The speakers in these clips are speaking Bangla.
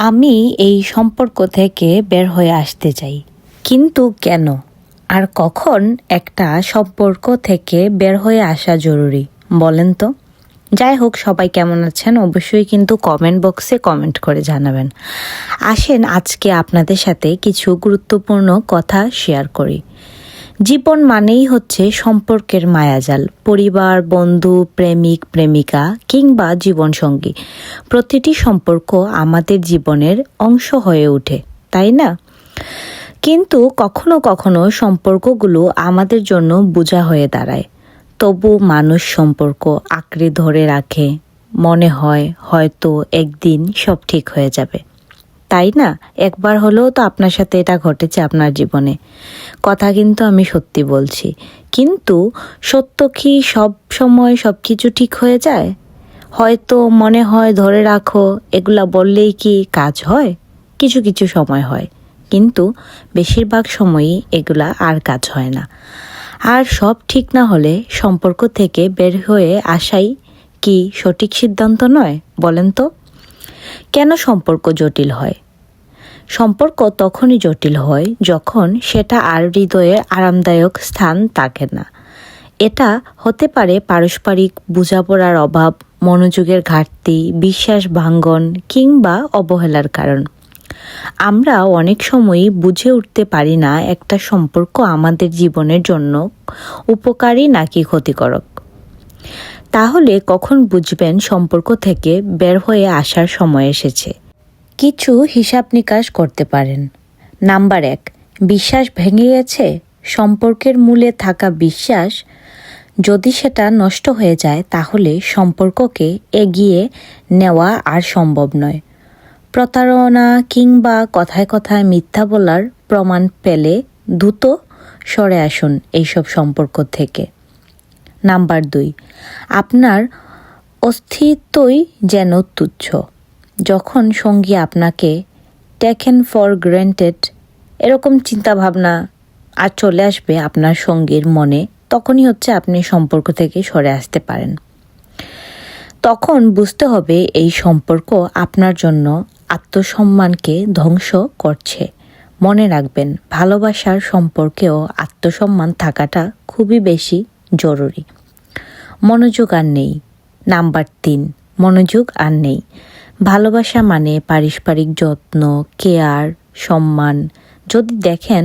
আমি এই সম্পর্ক থেকে বের হয়ে আসতে চাই, কিন্তু কেন আর কখন একটা সম্পর্ক থেকে বের হয়ে আসা জরুরি বলেন তো? যাই হোক, সবাই কেমন আছেন অবশ্যই কিন্তু কমেন্ট বক্সে কমেন্ট করে জানাবেন। আসেন আজকে আপনাদের সাথে কিছু গুরুত্বপূর্ণ কথা শেয়ার করি। জীবন মানেই হচ্ছে সম্পর্কের মায়াজাল। পরিবার, বন্ধু, প্রেমিক, প্রেমিকা কিংবা জীবনসঙ্গী, প্রতিটি সম্পর্ক আমাদের জীবনের অংশ হয়ে ওঠে, তাই না? কিন্তু কখনো কখনো সম্পর্কগুলো আমাদের জন্য বোঝা হয়ে দাঁড়ায়। তবু মানুষ সম্পর্ক আঁকড়ে ধরে রাখে, মনে হয় হয়তো একদিন সব ঠিক হয়ে যাবে, তাই না? একবার হলেও তো আপনার সাথে এটা ঘটেছে আপনার জীবনে। কথা কিন্তু আমি সত্যি বলছি, কিন্তু সত্য কি সব সময় সব কিছু ঠিক হয়ে যায়? হয়তো মনে হয় ধরে রাখো, এগুলা বললেই কি কাজ হয়? কিছু কিছু সময় হয়, কিন্তু বেশিরভাগ সময়ই এগুলা আর কাজ হয় না। আর সব ঠিক না হলে সম্পর্ক থেকে বের হয়ে আসাই কি সঠিক সিদ্ধান্ত নয় বলেন তো? কেন সম্পর্ক জটিল হয়? সম্পর্ক তখনই জটিল হয় যখন সেটা আর হৃদয়ের আরামদায়ক স্থান থাকে না। এটা হতে পারে পারস্পরিক বোঝাপড়ার অভাব, মনোযোগের ঘাটতি, বিশ্বাস ভাঙ্গন কিংবা অবহেলার কারণ। আমরা অনেক সময়ই বুঝে উঠতে পারি না একটা সম্পর্ক আমাদের জীবনের জন্য উপকারী নাকি ক্ষতিকারক। তাহলে কখন বুঝবেন সম্পর্ক থেকে বের হয়ে আসার সময় এসেছে? কিছু হিসাব নিকাশ করতে পারেন। নাম্বার 1, বিশ্বাস ভেঙে গেছে। সম্পর্কের মূলে থাকা বিশ্বাস যদি সেটা নষ্ট হয়ে যায়, তাহলে সম্পর্ককে এগিয়ে নেওয়া আর সম্ভব নয়। প্রতারণা কিংবা কথায় কথায় মিথ্যা বলার প্রমাণ পেলে দ্রুত সরে আসুন এইসব সম্পর্ক থেকে। নাম্বার 2, আপনার অস্তিত্বই যেন তুচ্ছ। যখন সঙ্গী আপনাকে টেকেন ফর গ্র্যান্টেড এরকম চিন্তাভাবনা আর চলে আসবে আপনার সঙ্গীর মনে, তখনই হচ্ছে আপনি সম্পর্ক থেকে সরে আসতে পারেন। তখন বুঝতে হবে এই সম্পর্ক আপনার জন্য আত্মসম্মানকে ধ্বংস করছে। মনে রাখবেন, ভালোবাসার সম্পর্কেও আত্মসম্মান থাকাটা খুবই বেশি জরুরি। মনোযোগ আর নেই। নাম্বার 3, মনোযোগ আর নেই। ভালোবাসা মানে পারস্পরিক যত্ন, কেয়ার, সম্মান। যদি দেখেন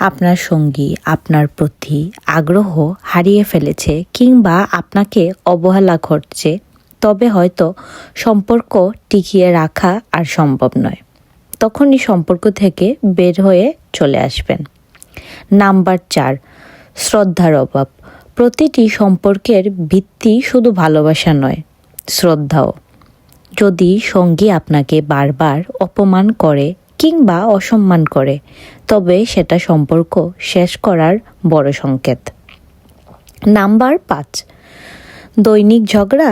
আপনার সঙ্গী আপনার প্রতি আগ্রহ হারিয়ে ফেলেছে কিংবা আপনাকে অবহেলা করছে, তবে হয়তো সম্পর্ক টিকিয়ে রাখা আর সম্ভব নয়। তখনই সম্পর্ক থেকে বের হয়ে চলে আসবেন। নাম্বার 4, শ্রদ্ধার অভাব। প্রতিটি সম্পর্কের ভিত্তি শুধু ভালোবাসা নয়, শ্রদ্ধাও। যদি সঙ্গী আপনাকে বারবার অপমান করে কিংবা অসম্মান করে, তবে সেটা সম্পর্ক শেষ করার বড় সংকেত। নাম্বার 5, দৈনিক ঝগড়া।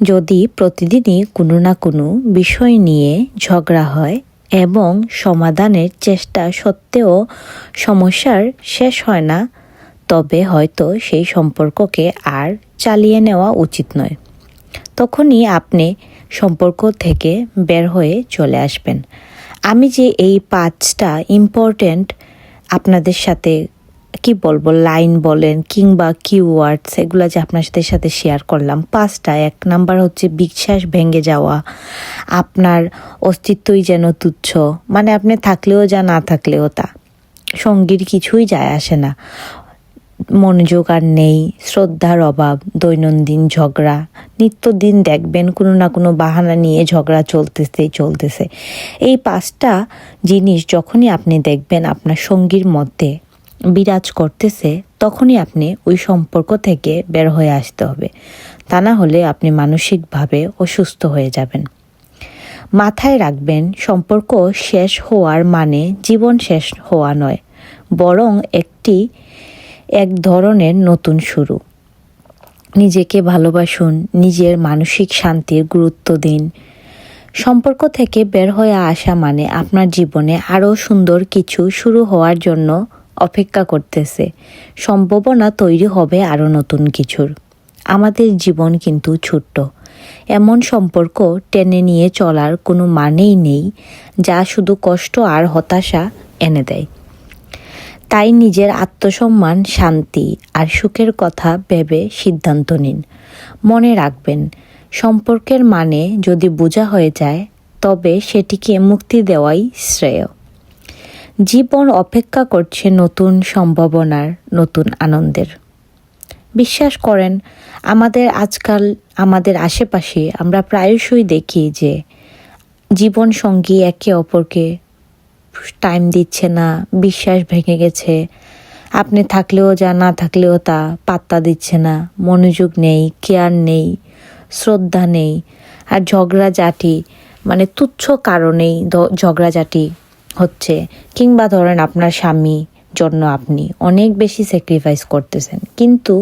যদি প্রতিদিনই কোনো না কোনো বিষয় নিয়ে ঝগড়া হয় এবং সমাধানের চেষ্টা সত্ত্বেও সমস্যার শেষ হয় না, তবে হয়তো সেই সম্পর্ককে আর চালিয়ে নেওয়া উচিত নয়। তখনই আপনি সম্পর্ক থেকে বের হয়ে চলে আসবেন। আমি যে এই 5টা ইম্পর্ট্যান্ট আপনাদের সাথে কি বলবো, লাইন বলেন কিংবা কিওয়ার্ডস, এগুলো যে আপনাদের সাথে শেয়ার করলাম 5টা। 1 নাম্বার হচ্ছে বিশ্বাস ভেঙে যাওয়া। আপনার অস্তিত্বই যেন তুচ্ছ, মানে আপনি থাকলেও যা না থাকলেও তা, সঙ্গীর কিছুই যায় আসে না। মনোযোগ আর নেই, শ্রদ্ধার অভাব, দৈনন্দিন ঝগড়া। নিত্যদিন দেখবেন কোনো না কোনো বাহানা নিয়ে ঝগড়া চলতেছে। এই 5টা জিনিস যখনই আপনি দেখবেন আপনার সঙ্গীর মধ্যে বিরাজ করতেছে, তখনই আপনি ওই সম্পর্ক থেকে বের হয়ে আসতে হবে। তা না হলে আপনি মানসিকভাবে অসুস্থ হয়ে যাবেন। মাথায় রাখবেন, সম্পর্ক শেষ হওয়ার মানে জীবন শেষ হওয়া নয়, বরং এক ধরনের নতুন শুরু। নিজেকে ভালোবাসুন, নিজের মানসিক শান্তির গুরুত্ব দিন। সম্পর্ক থেকে বের হয়ে আসা মানে আপনার জীবনে আরও সুন্দর কিছু শুরু হওয়ার জন্য অপেক্ষা করতেছে। সম্ভাবনা তৈরি হবে আরও নতুন কিছুর। আমাদের জীবন কিন্তু ছোট্ট, এমন সম্পর্ক টেনে নিয়ে চলার কোনো মানেই নেই, যা শুধু কষ্ট আর হতাশা এনে দেয়। তাই নিজের আত্মসম্মান, শান্তি আর সুখের কথা ভেবে সিদ্ধান্ত নিন। মনে রাখবেন, সম্পর্কের মানে যদি বোঝা হয়ে যায়, তবে সেটিকে মুক্তি দেওয়াই শ্রেয়। জীবন অপেক্ষা করছে নতুন সম্ভাবনার, নতুন আনন্দের। বিশ্বাস করেন, আজকাল আমাদের আশেপাশে আমরা প্রায়শই দেখি যে জীবন সঙ্গী একে অপরকে টাইম দিচ্ছে না, বিশ্বাস ভেঙে গেছে, আপনি থাকলেও যা, না থাকলেও তা, পাত্তা দিচ্ছে না, মনোযোগ নেই, কেয়ার নেই, শ্রদ্ধা নেই। আর ঝগড়াঝাটি, মানে তুচ্ছ কারণেই ঝগড়াঝাটি হচ্ছে। কিংবা ধরেন আপনার স্বামী জন্য আপনি অনেক বেশি স্যাক্রিফাইস করতেছেন, কিন্তু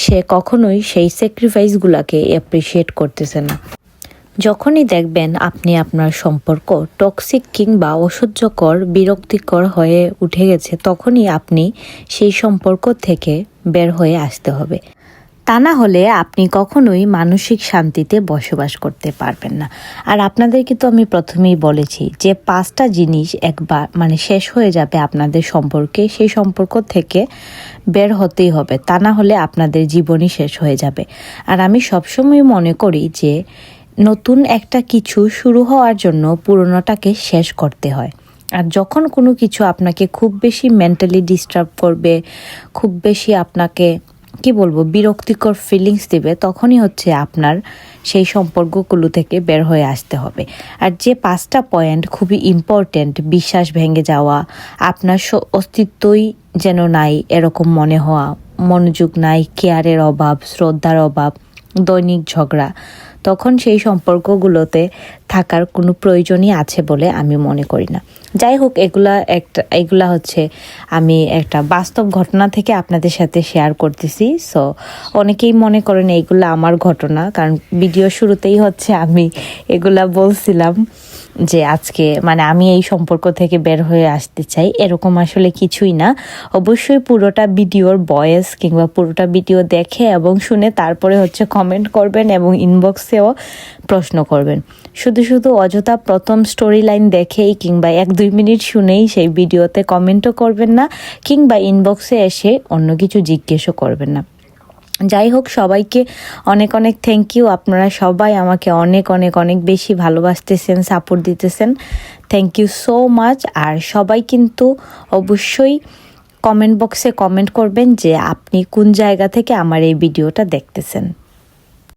সে কখনোই সেই স্যাক্রিফাইসগুলোকে অ্যাপ্রিসিয়েট করতেছে না। যখনই দেখবেন আপনি আপনার সম্পর্ক টক্সিক কিংবা অসহ্যকর, বিরক্তিকর হয়ে উঠে গেছে, তখনই আপনি সেই সম্পর্ক থেকে বের হয়ে আসতে হবে। তা না হলে আপনি কখনোই মানসিক শান্তিতে বসবাস করতে পারবেন না। আর আপনাদেরকে তো আমি প্রথমেই বলেছি যে 5টা জিনিস একবার শেষ হয়ে যাবে আপনাদের সম্পর্কে, সেই সম্পর্ক থেকে বের হতেই হবে। তা না হলে আপনাদের জীবনই শেষ হয়ে যাবে। আর আমি সবসময় মনে করি যে নতুন একটা কিছু শুরু হওয়ার জন্য পুরনোটাকে শেষ করতে হয়। আর যখন কোনো কিছু আপনাকে খুব বেশি মেন্টালি ডিস্টার্ব করবে, খুব বেশি আপনাকে বিরক্তিকর ফিলিংস দেবে, তখনই হচ্ছে আপনার সেই সম্পর্কগুলো থেকে বের হয়ে আসতে হবে। আর যে 5টা পয়েন্ট খুবই ইম্পর্ট্যান্ট, বিশ্বাস ভেঙে যাওয়া, আপনার অস্তিত্বই যেন নাই এরকম মনে হওয়া, মনোযোগ নাই, কেয়ারের অভাব, শ্রদ্ধার অভাব, দৈনিক ঝগড়া, তখন সেই সম্পর্কগুলোতে থাকার কোনো প্রয়োজনই আছে বলে আমি মনে করি না। যাই হোক, এগুলা হচ্ছে আমি একটা বাস্তব ঘটনা থেকে আপনাদের সাথে শেয়ার করতেছি। সো অনেকেই মনে করেন এইগুলা আমার ঘটনা, কারণ ভিডিও শুরুতেই হচ্ছে আমি এগুলা বলছিলাম যে আজকে আমি এই সম্পর্ক থেকে বের হয়ে আসতে চাই। এরকম আসলে কিছুই না। অবশ্যই পুরোটা ভিডিওর ভয়েস কিংবা পুরোটা ভিডিও দেখে এবং শুনে তারপরে হচ্ছে কমেন্ট করবেন এবং ইনবক্সেও প্রশ্ন করবেন। শুধু অযথা প্রথম স্টোরি লাইন দেখেই কিংবা 1-2 মিনিট শুনেই সেই ভিডিওতে কমেন্টও করবেন না, কিংবা ইনবক্সে এসে অন্য কিছু জিজ্ঞেসও করবেন না। যাই হোক, সবাইকে অনেক অনেক থ্যাংক ইউ। আপনারা সবাই আমাকে অনেক অনেক অনেক বেশি ভালোবাসতেছেন, সাপোর্ট দিতেছেন। Thank you so much. আর সবাই কিন্তু অবশ্যই কমেন্ট বক্সে কমেন্ট করবেন যে আপনি কোন জায়গা থেকে আমার এই ভিডিওটা দেখতেছেন।